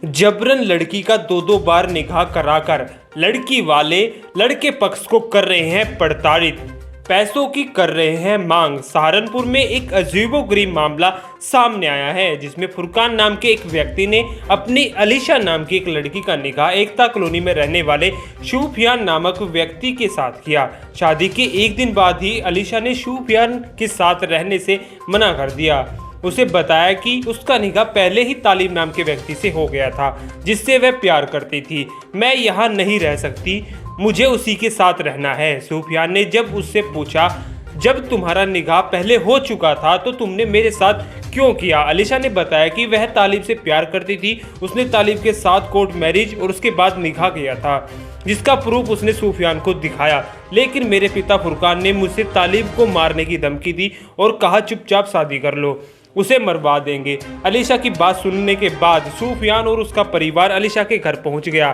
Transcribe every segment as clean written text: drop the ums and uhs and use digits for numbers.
जबरन लड़की का दो दो बार निकाह कराकर लड़की वाले लड़के पक्ष को कर रहे हैं प्रताड़ित, पैसों की कर रहे हैं मांग। सहारनपुर में एक अजीबोगरीब मामला सामने आया है जिसमें फुरकान नाम के एक व्यक्ति ने अपनी अलीशा नाम की एक लड़की का निकाह एकता कॉलोनी में रहने वाले शूफियान नामक व्यक्ति के साथ किया। शादी के एक दिन बाद ही अलीशा ने शूफियान के साथ रहने से मना कर दिया। उसे बताया कि उसका निकाह पहले ही तालिब नाम के व्यक्ति से हो गया था जिससे वह प्यार करती थी। मैं यहाँ नहीं रह सकती, मुझे उसी के साथ रहना है। सूफियान ने जब उससे पूछा, जब तुम्हारा निकाह पहले हो चुका था तो तुमने मेरे साथ क्यों किया? अलीशा ने बताया कि वह तालिब से प्यार करती थी। उसने तालिब के साथ कोर्ट मैरिज और उसके बाद निकाह किया था, जिसका प्रूफ उसने सूफियान को दिखाया। लेकिन मेरे पिता फुरकान ने मुझसे तालिब को मारने की धमकी दी और कहा चुपचाप शादी कर लो, उसे मरवा देंगे। अलीशा की बात सुनने के बाद सूफियान और उसका परिवार अलीशा के घर पहुंच गया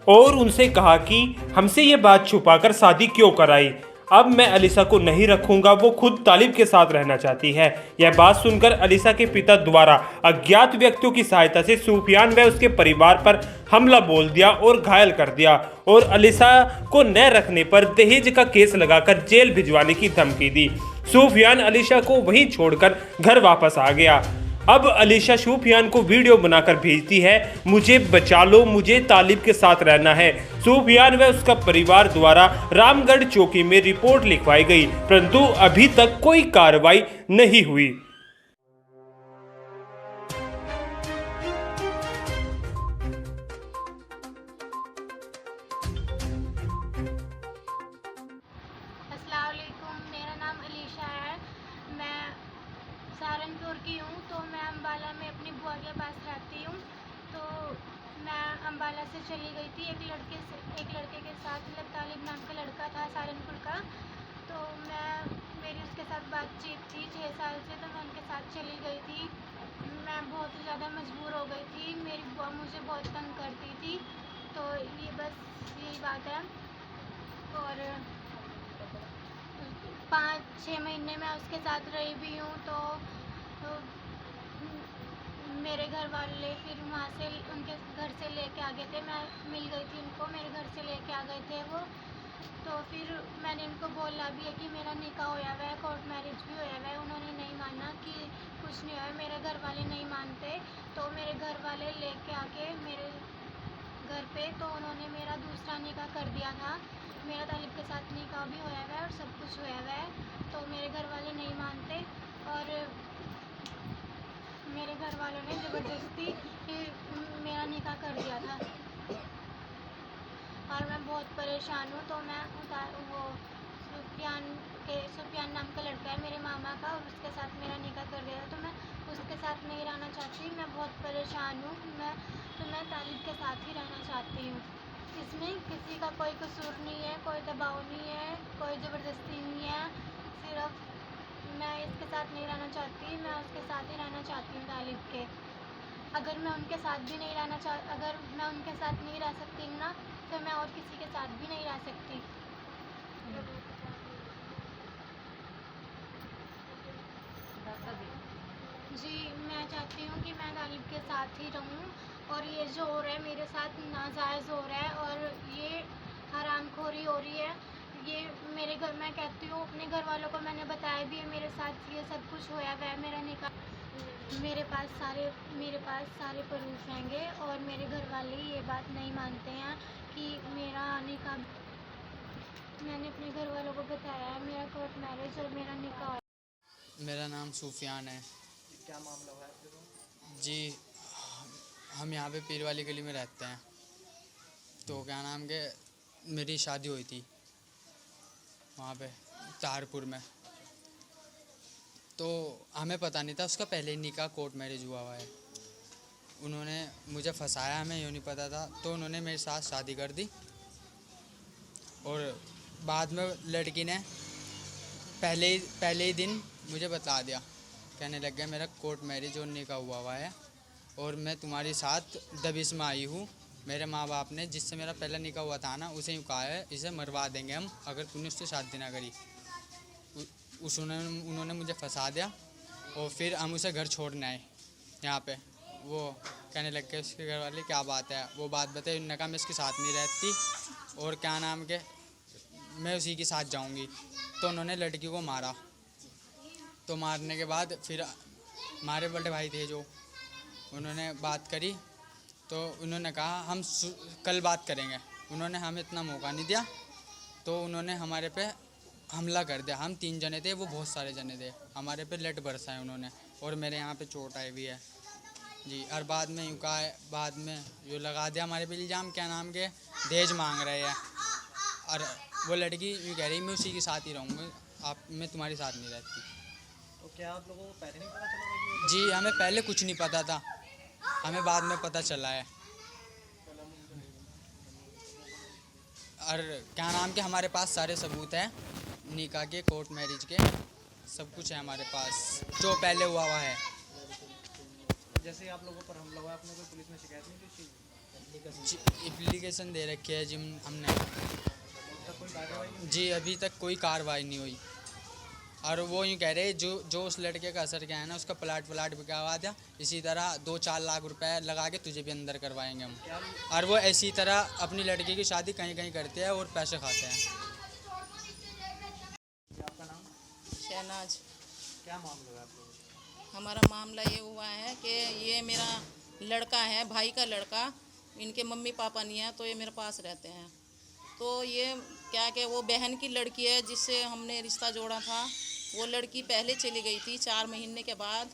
और उनसे कहा कि हमसे ये बात छुपाकर शादी क्यों कराई, अब मैं अलीशा को नहीं रखूंगा, वो खुद तालिब के साथ रहना चाहती है। यह बात सुनकर अलीशा के पिता द्वारा अज्ञात व्यक्तियों की सहायता से सूफियान व उसके परिवार पर हमला बोल दिया और घायल कर दिया और अलीशा को न रखने पर दहेज का केस लगाकर जेल भिजवाने की धमकी दी। सूफियान अलीशा को वहीं छोड़कर घर वापस आ गया। अब अलीशा सूफियान को वीडियो बनाकर भेजती है, मुझे बचा लो, मुझे तालिब के साथ रहना है। सूफियान व उसका परिवार द्वारा रामगढ़ चौकी में रिपोर्ट लिखवाई गई, परंतु अभी तक कोई कार्रवाई नहीं हुई। अस्सलाम वालेकुम, मेरा नाम अलीशा है। मैं सहारनपुर की हूँ। तो मैं अम्बाला में अपनी बुआ के पास रहती हूँ। तो मैं अम्बाला से चली गई थी एक लड़के के साथ, मतलब तालिब नाम का लड़का था सहारनपुर का। तो मेरी उसके साथ बातचीत थी 6 साल से, तो मैं उनके साथ चली गई थी। मैं बहुत ही ज़्यादा मजबूर हो गई थी, मेरी बुआ मुझे बहुत तंग करती थी। तो ये बस यही बात है। और 5-6 महीने मैं उसके साथ रही भी हूँ। तो मेरे घर वाले फिर वहाँ से उनके घर से लेके आ गए थे, मैं मिल गई थी उनको, मेरे घर से लेके आ गए थे वो। तो फिर मैंने उनको बोला भी है कि मेरा निकाह होया हुआ है, कोर्ट मैरिज भी होया हुआ है। उन्होंने नहीं माना कि कुछ नहीं हुआ, मेरे घर वाले नहीं मानते। तो मेरे घर वाले लेके आके मेरे घर पे, तो उन्होंने मेरा दूसरा निकाह कर दिया था। मेरा तालिब के साथ निकाह भी होया हुआ है और सब कुछ होया हुआ है। तो मेरे घर वाले नहीं मानते और मेरे घर वालों ने ज़बरदस्ती मेरा निकाह कर दिया था और मैं बहुत परेशान हूँ। तो मैं वो सुफियान नाम का लड़का है मेरे मामा का, और उसके साथ मेरा निकाह कर दिया था। तो मैं उसके साथ नहीं रहना चाहती, मैं बहुत परेशान हूँ। मैं तालिब के साथ ही रहना चाहती हूँ। इसमें किसी का कोई कसूर नहीं है, कोई दबाव नहीं है, कोई ज़बरदस्ती नहीं है। सिर्फ मैं इसके साथ नहीं रहना चाहती, मैं उसके साथ ही रहना चाहती हूँ तालिब के। अगर मैं उनके साथ भी नहीं रहना अगर मैं उनके साथ नहीं रह सकती ना, तो मैं और किसी के साथ भी नहीं रह सकती। जी, मैं चाहती हूँ कि मैं तालिब के साथ ही रहूँ और ये जो हो रहा है मेरे साथ नाजायज़ हो रहा है और ये हरामखोरी हो रही है। ये मेरे घर, मैं कहती हूँ अपने घर वालों को, मैंने बताया भी है मेरे साथ ये सब कुछ होया हुआ है, मेरा निकाह। मेरे पास सारे प्रूफ हैंगे और मेरे घर वाले ये बात नहीं मानते हैं कि मेरा निकाह। मैंने अपने घर वालों को बताया है मेरा कोर्ट मैरिज और मेरा निकाह। मेरा नाम सूफियान है। क्या मामला हुआ है आपके को? जी, हम यहाँ पे पीर वाली गली में रहते हैं। तो क्या नाम के मेरी शादी हुई थी वहाँ पे तारपुर में। तो हमें पता नहीं था, उसका पहले ही निकाह कोर्ट मैरिज हुआ है। उन्होंने मुझे फंसाया, हमें यूँ नहीं पता था। तो उन्होंने मेरे साथ शादी कर दी और बाद में लड़की ने पहले ही दिन मुझे बता दिया, कहने लग गया मेरा कोर्ट मैरिज और निकाह हुआ है और मैं तुम्हारे साथ दबिश में आई हूँ। मेरे माँ बाप ने, जिससे मेरा पहला निकाह हुआ था ना, उसे यूँ कहा है इसे मरवा देंगे हम अगर तूने उससे शादी ना करी। उन्होंने मुझे फंसा दिया और फिर हम उसे घर छोड़ने आए यहाँ पे। वो कहने लग गए उसके घर वाले क्या बात है, वो बात बताई। उन्होंने कहा मैं इसके साथ नहीं रहती और क्या नाम के मैं उसी के साथ जाऊंगी। तो उन्होंने लड़की को मारा। तो मारने के बाद फिर हमारे बड़े भाई थे जो, उन्होंने बात करी। तो उन्होंने कहा हम कल बात करेंगे। उन्होंने हमें इतना मौका नहीं दिया, तो उन्होंने हमारे पे हमला कर दिया। हम 3 जने थे, वो बहुत सारे जने थे। हमारे पे लठ बरसाए उन्होंने और मेरे यहाँ पे चोट आई भी है जी। और बाद में यूँ कहा, बाद में जो लगा दिया हमारे पे इल्ज़ाम, क्या नाम के दहेज मांग रहे हैं। और वो लड़की यूँ कह रही मैं उसी के साथ ही रहूँगी, मैं तुम्हारे साथ नहीं रहती। तो क्या आप लोगों को पहले नहीं पता चला था कि जी हमें पहले कुछ नहीं पता था, हमें बाद में पता चला है। और क्या नाम के हमारे पास सारे सबूत हैं, निकाह के, कोर्ट मैरिज के, सब कुछ है हमारे पास जो पहले हुआ है। जैसे आप लोगों पर हमला हुआ, आपने कोई पुलिस में शिकायत नहीं की थी? एप्लीकेशन दे रखी है जी हमने। तब कोई कार्रवाई नहीं जी अभी तक कोई कार्रवाई नहीं हुई। और वो यूँ कह रहे जो उस लड़के का असर क्या है ना, उसका प्लाट बिकवा दिया, इसी तरह 2-4 लाख रुपए लगा के तुझे भी अंदर करवाएंगे हम। और वो इसी तरह अपनी लड़की की शादी कहीं कहीं करते हैं और पैसे खाते हैं। आपका नाम? शहनाज। क्या मामला है आप लोगों का? हमारा मामला ये हुआ है कि ये मेरा लड़का है, भाई का लड़का, इनके मम्मी पापा नहीं है तो ये मेरे पास रहते हैं। तो ये क्या कि वो बहन की लड़की है जिससे हमने रिश्ता जोड़ा था। वो लड़की पहले चली गई थी 4 महीने के बाद,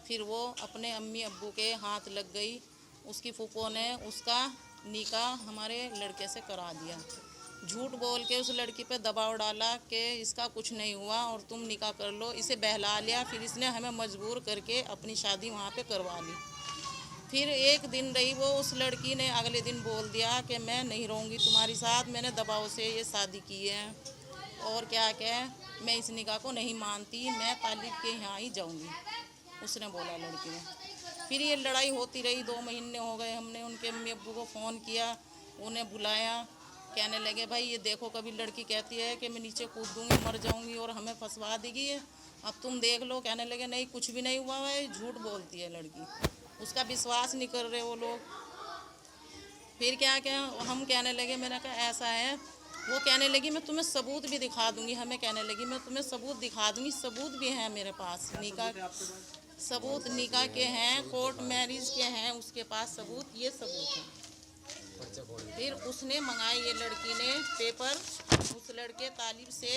फिर वो अपने अम्मी अब्बू के हाथ लग गई। उसकी फूफो ने उसका निकाह हमारे लड़के से करा दिया। झूठ बोल के उस लड़की पे दबाव डाला कि इसका कुछ नहीं हुआ और तुम निकाह कर लो, इसे बहला लिया। फिर इसने हमें मजबूर करके अपनी शादी वहाँ पे करवा ली। फिर एक दिन रही वो, उस लड़की ने अगले दिन बोल दिया कि मैं नहीं रहूँगी तुम्हारे साथ, मैंने दबाव से ये शादी की है और क्या मैं इस निकाह को नहीं मानती, मैं तालिब के यहाँ ही जाऊँगी, उसने बोला लड़की ने। फिर ये लड़ाई होती रही, 2 महीने हो गए। हमने उनके अम्मी अब्बू को फ़ोन किया, उन्हें बुलाया, कहने लगे भाई ये देखो, कभी लड़की कहती है कि मैं नीचे कूद दूँगी, मर जाऊँगी और हमें फंसवा देगी, अब तुम देख लो। कहने लगे नहीं कुछ भी नहीं हुआ है, झूठ बोलती है लड़की, उसका विश्वास नहीं कर रहे वो लोग। फिर क्या हम कहने लगे, मैंने कहा ऐसा है। वो कहने लगी मैं तुम्हें सबूत भी दिखा दूंगी, हमें कहने लगी मैं तुम्हें सबूत दिखा दूंगी। सबूत भी हैं मेरे पास, निकाह सबूत निकाह के हैं, कोर्ट मैरिज के हैं, उसके पास सबूत, ये सबूत हैं। फिर उसने मंगाई, ये लड़की ने पेपर उस लड़के तालिब से,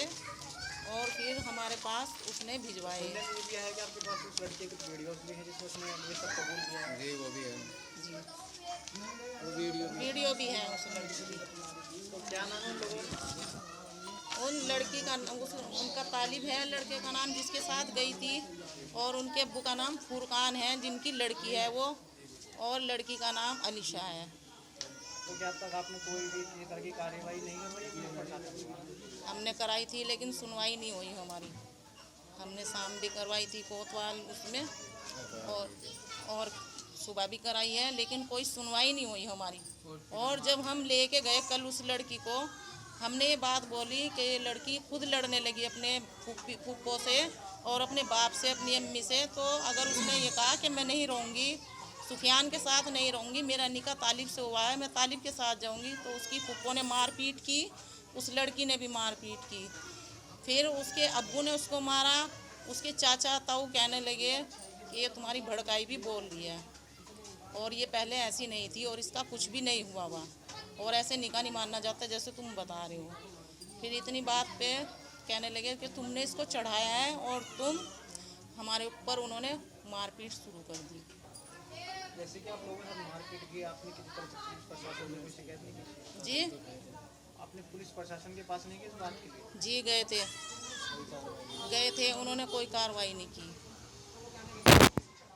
और फिर हमारे पास उसने भिजवाए। ये भी है कि आपके पास उस लड़के की वीडियोस भी हैं जिसमें उसने ये सब कबूल किया है? जी वो भी है जी वो वीडियो भी है उस लड़की की। तो क्या नाम है उन लोगों का? उन लड़की का उनका तालिब है लड़के का नाम, जिसके साथ गई थी, और उनके अब्बू का नाम फुरकान है, जिनकी लड़की है वो, और लड़की का नाम अलीशा है। तो क्या अब तक आपने कोई भी इस तरह की कार्रवाई नहीं करवाई पुलिस प्रशासन की? हमने कराई थी लेकिन सुनवाई नहीं हुई हमारी। हमने शाम भी करवाई थी कोतवाल उसमें, और सुबह भी कराई है, लेकिन कोई सुनवाई नहीं हुई हमारी। और जब हम लेके गए कल उस लड़की को, हमने ये बात बोली कि ये लड़की खुद लड़ने लगी अपने फूफो से और अपने बाप से, अपनी अम्मी से। तो अगर उसने ये कहा कि मैं नहीं रहूँगी, सुफियान के साथ नहीं रहूँगी, मेरा निकाह तालिब से हुआ है, मैं तालिब के साथ जाऊँगी, तो उसकी फूफो ने मारपीट की, उस लड़की ने भी मारपीट की। फिर उसके अब्बू ने उसको मारा। उसके चाचा ताऊ कहने लगे कि ये तुम्हारी भड़काई भी बोल रही है, और ये पहले ऐसी नहीं थी और इसका कुछ भी नहीं हुआ हुआ, और ऐसे निकाह नहीं मानना चाहता जैसे तुम बता रहे हो। फिर इतनी बात पे कहने लगे कि तुमने इसको चढ़ाया है और तुम हमारे ऊपर, उन्होंने मारपीट शुरू कर दी। जैसे कि आप लोगों ने मारपीट की, आपने किसी तरह से पुलिस प्रशासन में कोई शिकायत नहीं की? जी आपने पुलिस प्रशासन के पास नहीं की इस बात के लिए? जी गए थे, उन्होंने कोई कार्रवाई नहीं की।